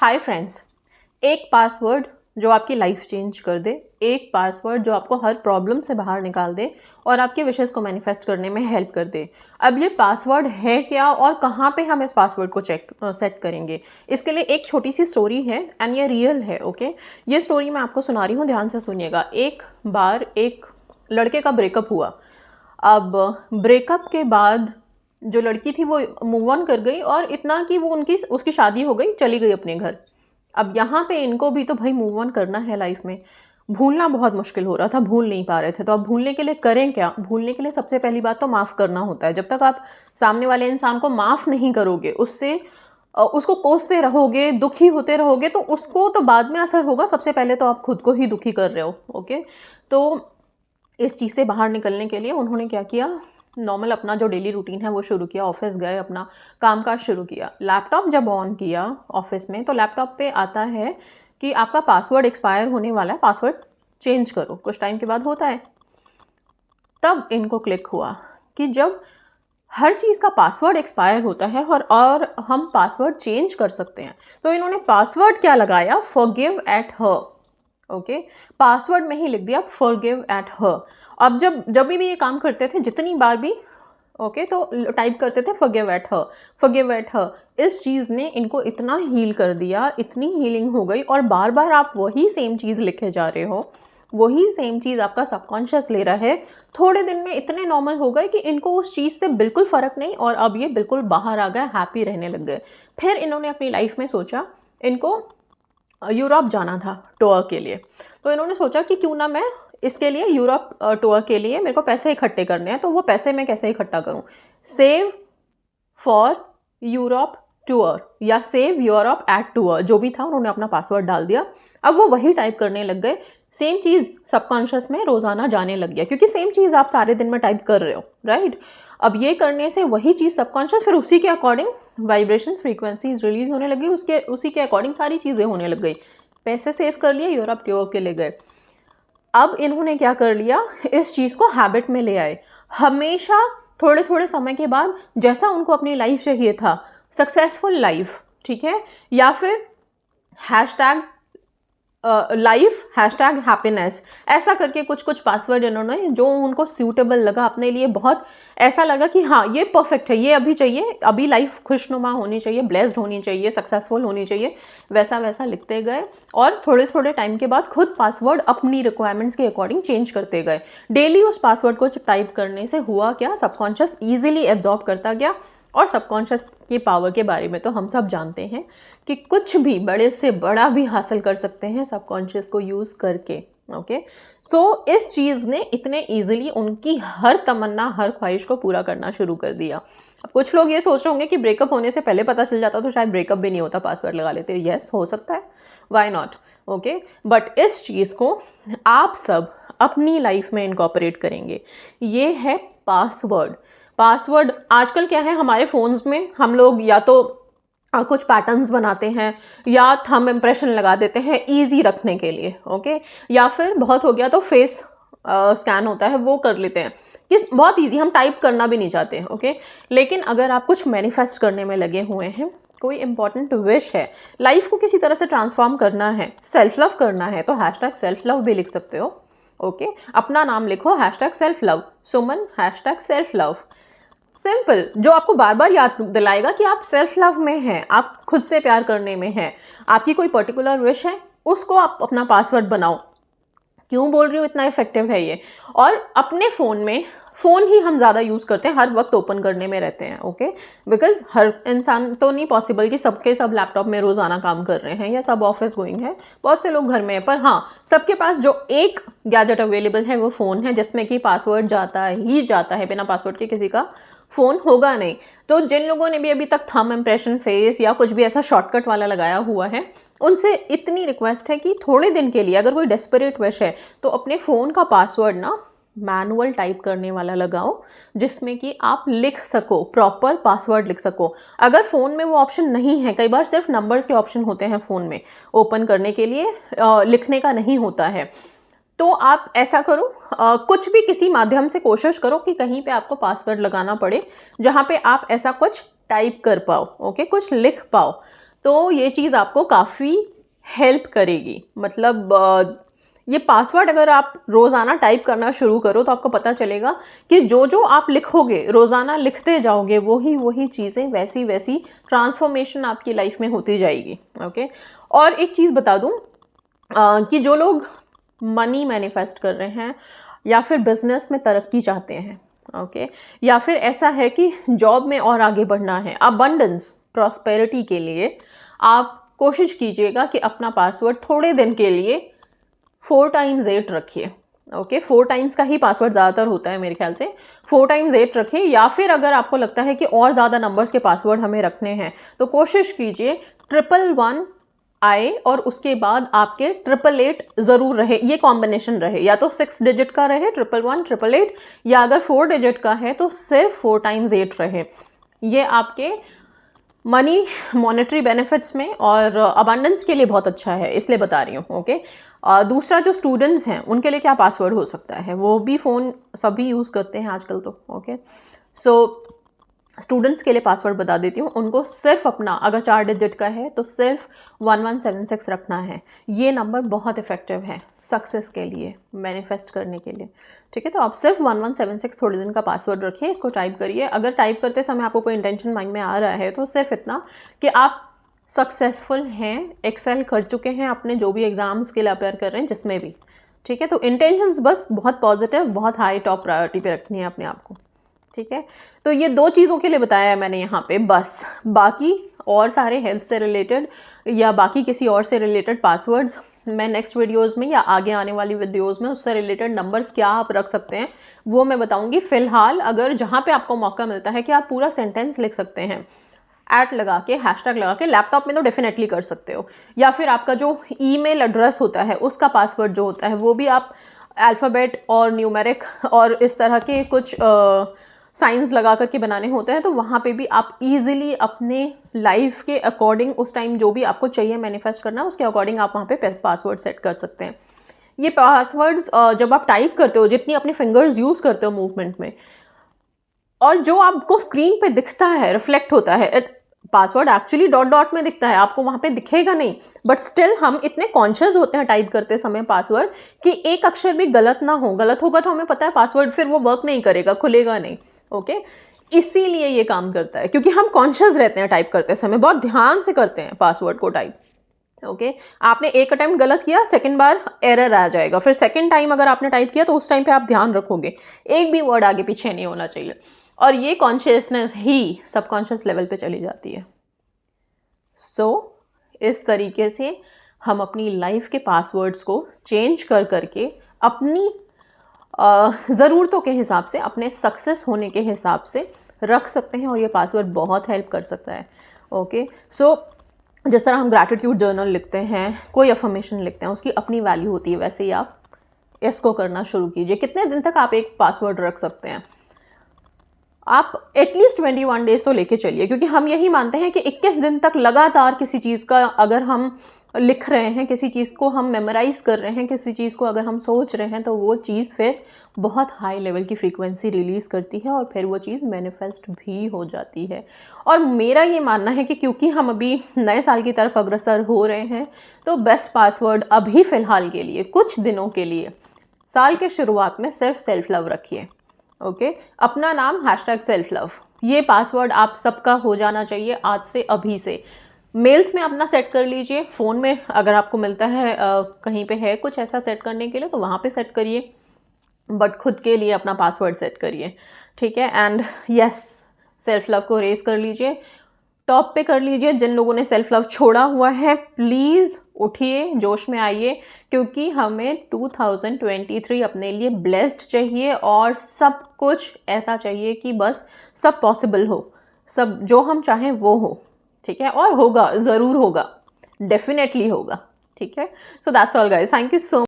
Hi friends, एक password जो आपकी लाइफ चेंज कर दे, एक पासवर्ड जो आपको हर प्रॉब्लम से बाहर निकाल दे और आपके विशेस को मैनिफेस्ट करने में हेल्प कर दे। अब ये पासवर्ड है क्या और कहाँ पे हम इस पासवर्ड को सेट करेंगे, इसके लिए एक छोटी सी स्टोरी है एंड ये रियल है। ओके, ये स्टोरी मैं आपको सुना रही हूँ, ध्यान से सुनिएगा। एक बार एक लड़के का ब्रेकअप हुआ। अब ब्रेकअप के बाद जो लड़की थी वो मूव ऑन कर गई और इतना कि वो उसकी शादी हो गई, चली गई अपने घर। अब यहाँ पे इनको भी तो भाई मूव ऑन करना है लाइफ में। भूलना बहुत मुश्किल हो रहा था, भूल नहीं पा रहे थे। तो अब भूलने के लिए करें क्या? भूलने के लिए सबसे पहली बात तो माफ़ करना होता है। जब तक आप सामने वाले इंसान को माफ़ नहीं करोगे, उसको कोसते रहोगे, दुखी होते रहोगे, तो उसको तो बाद में असर होगा। सबसे पहले तो आप खुद को ही दुखी कर रहे हो। ओके, तो इस चीज़ से बाहर निकलने के लिए उन्होंने क्या किया, नॉर्मल अपना जो डेली रूटीन है वो शुरू किया। ऑफिस गए, अपना कामकाज शुरू किया। लैपटॉप जब ऑन किया ऑफिस में, तो लैपटॉप पे आता है कि आपका पासवर्ड एक्सपायर होने वाला है, पासवर्ड चेंज करो। कुछ टाइम के बाद होता है। तब इनको क्लिक हुआ कि जब हर चीज़ का पासवर्ड एक्सपायर होता है और हम पासवर्ड चेंज कर सकते हैं, तो इन्होंने पासवर्ड क्या लगाया, forgive at her. Okay, password में ही लिख दिया फॉरगिव एट हर। अब जब भी ये काम करते थे, जितनी बार भी तो टाइप करते थे forgive at her, forgive at her. इस चीज़ ने इनको इतना हील कर दिया, इतनी हीलिंग हो गई। और बार बार आप वही सेम चीज़ लिखे जा रहे हो, वही सेम चीज़ आपका सबकॉन्शियस ले रहा है। थोड़े दिन में इतने नॉर्मल हो गए कि इनको उस चीज़ से बिल्कुल फ़र्क नहीं, और अब ये बिल्कुल बाहर आ गए, हैप्पी रहने लग गए। फिर इन्होंने अपनी लाइफ में सोचा, इनको यूरोप जाना था टूर के लिए। तो इन्होंने सोचा कि क्यों ना मैं इसके लिए यूरोप टूर के लिए मेरे को पैसे इकट्ठे करने हैं, तो वो पैसे मैं कैसे इकट्ठा करूं। सेव फॉर यूरोप टूर या सेव यूरोप एट टूर, जो भी था, उन्होंने अपना पासवर्ड डाल दिया। अब वो वही टाइप करने लग गए। सेम चीज़ सबकॉन्शियस में रोज़ाना जाने लग गया, क्योंकि सेम चीज़ आप सारे दिन में टाइप कर रहे हो, राइट। अब ये करने से वही चीज़ सबकॉन्शियस फिर उसी के अकॉर्डिंग वाइब्रेशंस, फ्रीक्वेंसीज रिलीज होने लगी, उसी के अकॉर्डिंग सारी चीज़ें होने लग गई। पैसे सेव कर लिए, यूरोप टूर के ले गए। अब इन्होंने क्या कर लिया, इस चीज़ को हैबिट में ले आए। हमेशा थोड़े थोड़े समय के बाद, जैसा उनको अपनी लाइफ चाहिए था, सक्सेसफुल लाइफ, ठीक है, या फिर हैशटैग लाइफ हैशटैग हैप्पीनेस, ऐसा करके कुछ कुछ पासवर्ड इन्होंने जो उनको सूटेबल लगा, अपने लिए बहुत ऐसा लगा कि हाँ ये परफेक्ट है, ये अभी चाहिए, अभी लाइफ खुशनुमा होनी चाहिए, ब्लेस्ड होनी चाहिए, सक्सेसफुल होनी चाहिए, वैसा वैसा लिखते गए। और थोड़े थोड़े टाइम के बाद खुद पासवर्ड अपनी रिक्वायरमेंट्स के अकॉर्डिंग चेंज करते गए। डेली उस पासवर्ड को टाइप करने से हुआ क्या, सबकॉन्शियस ईजिली एब्जॉर्ब करता गया। और सबकॉन्शियस की पावर के बारे में तो हम सब जानते हैं कि कुछ भी बड़े से बड़ा भी हासिल कर सकते हैं सबकॉन्शियस को यूज़ करके। ओके, सो इस चीज़ ने इतने इजीली उनकी हर तमन्ना, हर ख्वाहिश को पूरा करना शुरू कर दिया। अब कुछ लोग ये सोच रहे होंगे कि ब्रेकअप होने से पहले पता चल जाता तो शायद ब्रेकअप भी नहीं होता, पासवर्ड लगा लेते। यस, हो सकता है, वाई नॉट। ओके, बट इस चीज़ को आप सब अपनी लाइफ में इनकॉर्पोरेट करेंगे। ये है पासवर्ड। पासवर्ड आजकल क्या है, हमारे फ़ोन्स में हम लोग या तो कुछ पैटर्न्स बनाते हैं या थंब इम्प्रेशन लगा देते हैं ईजी रखने के लिए। ओके, या फिर बहुत हो गया तो फेस स्कैन होता है, वो कर लेते हैं कि बहुत ईजी, हम टाइप करना भी नहीं चाहते। ओके, लेकिन अगर आप कुछ मैनिफेस्ट करने में लगे हुए हैं, कोई इंपॉर्टेंट विश है, लाइफ को किसी तरह से ट्रांसफॉर्म करना है, सेल्फ लव करना है, तो हैशटैग सेल्फ लव भी लिख सकते हो। ओके, अपना नाम लिखो, हैशटैग सेल्फ लव, सुमन, हैशटैग सेल्फ लव। सिंपल, जो आपको बार बार याद दिलाएगा कि आप सेल्फ लव में हैं, आप खुद से प्यार करने में हैं। आपकी कोई पर्टिकुलर विश है, उसको आप अपना पासवर्ड बनाओ। क्यों बोल रही हूँ इतना इफेक्टिव है ये। और अपने फ़ोन ही हम ज़्यादा यूज़ करते हैं, हर वक्त ओपन करने में रहते हैं। ओके, बिकॉज हर इंसान तो नहीं पॉसिबल कि सबके सब लैपटॉप में रोज़ाना काम कर रहे हैं या सब ऑफिस गोइंग है, बहुत से लोग घर में हैं। पर हाँ, सबके पास जो एक गैजेट अवेलेबल है वो फ़ोन है, जिसमें कि पासवर्ड जाता ही जाता है, बिना पासवर्ड के किसी का फ़ोन होगा नहीं। तो जिन लोगों ने भी अभी तक थंब इम्प्रेशन, फेस या कुछ भी ऐसा शॉर्टकट वाला लगाया हुआ है, उनसे इतनी रिक्वेस्ट है कि थोड़े दिन के लिए, अगर कोई डेस्परेट विश है, तो अपने फ़ोन का पासवर्ड ना मैनुअल टाइप करने वाला लगाओ, जिसमें कि आप लिख सको, प्रॉपर पासवर्ड लिख सको। अगर फ़ोन में वो ऑप्शन नहीं है, कई बार सिर्फ नंबर्स के ऑप्शन होते हैं फ़ोन में ओपन करने के लिए, लिखने का नहीं होता है, तो आप ऐसा करो, कुछ भी किसी माध्यम से कोशिश करो कि कहीं पे आपको पासवर्ड लगाना पड़े, जहाँ पे आप ऐसा कुछ टाइप कर पाओ। ओके, कुछ लिख पाओ। तो ये चीज़ आपको काफ़ी हेल्प करेगी। मतलब ये पासवर्ड अगर आप रोज़ाना टाइप करना शुरू करो तो आपको पता चलेगा कि जो जो आप लिखोगे, रोज़ाना लिखते जाओगे, वही चीज़ें वैसी वैसी ट्रांसफॉर्मेशन आपकी लाइफ में होती जाएगी। ओके, और एक चीज़ बता दूं कि जो लोग मनी मैनिफेस्ट कर रहे हैं या फिर बिजनेस में तरक्की चाहते हैं, ओके, या फिर ऐसा है कि जॉब में और आगे बढ़ना है, अबंडेंस प्रॉस्पेरिटी के लिए आप कोशिश कीजिएगा कि अपना पासवर्ड थोड़े दिन के लिए 4 टाइम्स 8 रखिए। ओके, 4 टाइम्स का ही पासवर्ड ज़्यादातर होता है मेरे ख्याल से। 4 टाइम्स 8 रखिए, या फिर अगर आपको लगता है कि और ज़्यादा नंबर्स के पासवर्ड हमें रखने हैं तो कोशिश कीजिए 111 आए और उसके बाद आपके 888 ज़रूर रहे, ये कॉम्बिनेशन रहे, या तो 6 डिजिट का रहे 111 888, या अगर 4 डिजिट का है तो सिर्फ 4 टाइम्स 8 रहे। ये आपके मनी मॉनेटरी बेनिफिट्स में और अबंडेंस के लिए बहुत अच्छा है, इसलिए बता रही हूँ। ओके, दूसरा जो स्टूडेंट्स हैं उनके लिए क्या पासवर्ड हो सकता है, वो भी फ़ोन सभी यूज़ करते हैं आजकल तो। ओके, सो स्टूडेंट्स के लिए पासवर्ड बता देती हूँ। उनको सिर्फ अपना, अगर 4 डिजिट का है तो सिर्फ 1176 रखना है। ये नंबर बहुत इफेक्टिव है सक्सेस के लिए, मैनिफेस्ट करने के लिए। ठीक है, तो आप सिर्फ 1176 थोड़े दिन का पासवर्ड रखिए, इसको टाइप करिए। अगर टाइप करते समय आपको कोई इंटेंशन माइंड में आ रहा है तो सिर्फ इतना कि आप सक्सेसफुल हैं, एक्सेल कर चुके हैं अपने जो भी एग्ज़ाम्स के लिए अपेयर कर रहे हैं, जिसमें भी। ठीक है, तो इंटेंशंस बस बहुत पॉजिटिव, बहुत हाई टॉप प्रायोरिटी पे रखनी है अपने आप को। ठीक है, तो ये 2 चीज़ों के लिए बताया है मैंने यहाँ पे बस। बाकी और सारे हेल्थ से रिलेटेड या बाकी किसी और से रिलेटेड पासवर्ड्स मैं नेक्स्ट वीडियोस में या आगे आने वाली वीडियोस में उससे रिलेटेड नंबर्स क्या आप रख सकते हैं वो मैं बताऊंगी। फ़िलहाल अगर जहाँ पे आपको मौका मिलता है कि आप पूरा सेंटेंस लिख सकते हैं @ लगा के, हैशटैग लगा के, लैपटॉप में तो डेफिनेटली कर सकते हो, या फिर आपका जो ईमेल एड्रेस होता है उसका पासवर्ड जो होता है वो भी आप अल्फ़ाबेट और न्यूमेरिक और इस तरह के कुछ साइंस लगा करके बनाने होते हैं, तो वहाँ पे भी आप इजीली अपने लाइफ के अकॉर्डिंग उस टाइम जो भी आपको चाहिए मैनिफेस्ट करना उसके अकॉर्डिंग आप वहाँ पे पासवर्ड सेट कर सकते हैं। ये पासवर्ड्स जब आप टाइप करते हो, जितनी अपने फिंगर्स यूज़ करते हो मूवमेंट में, और जो आपको स्क्रीन पे दिखता है, रिफ्लेक्ट होता है, पासवर्ड एक्चुअली डॉट डॉट में दिखता है, आपको वहाँ पे दिखेगा नहीं, बट स्टिल हम इतने कॉन्शियस होते हैं टाइप करते समय पासवर्ड कि एक अक्षर भी गलत ना हो। गलत होगा तो हमें पता है पासवर्ड फिर वो वर्क नहीं करेगा, खुलेगा नहीं। ओके, इसीलिए ये काम करता है, क्योंकि हम कॉन्शियस रहते हैं टाइप करते समय, बहुत ध्यान से करते हैं पासवर्ड को टाइप। ओके, आपने एक अटेम्प्ट गलत किया, सेकंड बार एरर आ जाएगा, फिर सेकंड टाइम अगर आपने टाइप किया तो उस टाइम पे आप ध्यान रखोगे, एक भी वर्ड आगे पीछे नहीं होना चाहिए, और ये कॉन्शियसनेस ही सबकॉन्शियस लेवल पे चली जाती है। सो इस तरीके से हम अपनी लाइफ के पासवर्ड्स को चेंज कर करके अपनी ज़रूरतों के हिसाब से, अपने सक्सेस होने के हिसाब से रख सकते हैं, और ये पासवर्ड बहुत हेल्प कर सकता है। ओके, सो जिस तरह हम ग्रैटिट्यूड जर्नल लिखते हैं, कोई अफर्मेशन लिखते हैं, उसकी अपनी वैल्यू होती है, वैसे ही आप इसको करना शुरू कीजिए। कितने दिन तक आप एक पासवर्ड रख सकते हैं? आप एटलीस्ट 21 डेज तो लेके चलिए, क्योंकि हम यही मानते हैं कि 21 दिन तक लगातार किसी चीज़ का अगर हम लिख रहे हैं, किसी चीज़ को हम मेमोराइज़ कर रहे हैं, किसी चीज़ को अगर हम सोच रहे हैं, तो वो चीज़ फिर बहुत हाई लेवल की फ्रीक्वेंसी रिलीज़ करती है और फिर वो चीज़ मैनिफेस्ट भी हो जाती है। और मेरा ये मानना है कि क्योंकि हम अभी नए साल की तरफ अग्रसर हो रहे हैं, तो बेस्ट पासवर्ड अभी फ़िलहाल के लिए, कुछ दिनों के लिए, साल के शुरुआत में सिर्फ सेल्फ लव रखिए। ओके, अपना नाम #selflove, ये पासवर्ड आप सबका हो जाना चाहिए आज से, अभी से। मेल्स में अपना सेट कर लीजिए, फ़ोन में अगर आपको मिलता है कहीं पे है कुछ ऐसा सेट करने के लिए तो वहाँ पे सेट करिए, बट खुद के लिए अपना पासवर्ड सेट करिए। ठीक है, एंड यस, सेल्फ लव को रेज कर लीजिए, टॉप पे कर लीजिए। जिन लोगों ने सेल्फ लव छोड़ा हुआ है, प्लीज़ उठिए, जोश में आइए, क्योंकि हमें 2023 अपने लिए ब्लेस्ड चाहिए, और सब कुछ ऐसा चाहिए कि बस सब पॉसिबल हो, सब जो हम चाहें वो हो। ठीक है, और होगा, ज़रूर होगा, डेफिनेटली होगा। ठीक है, so that's all guys, thank you so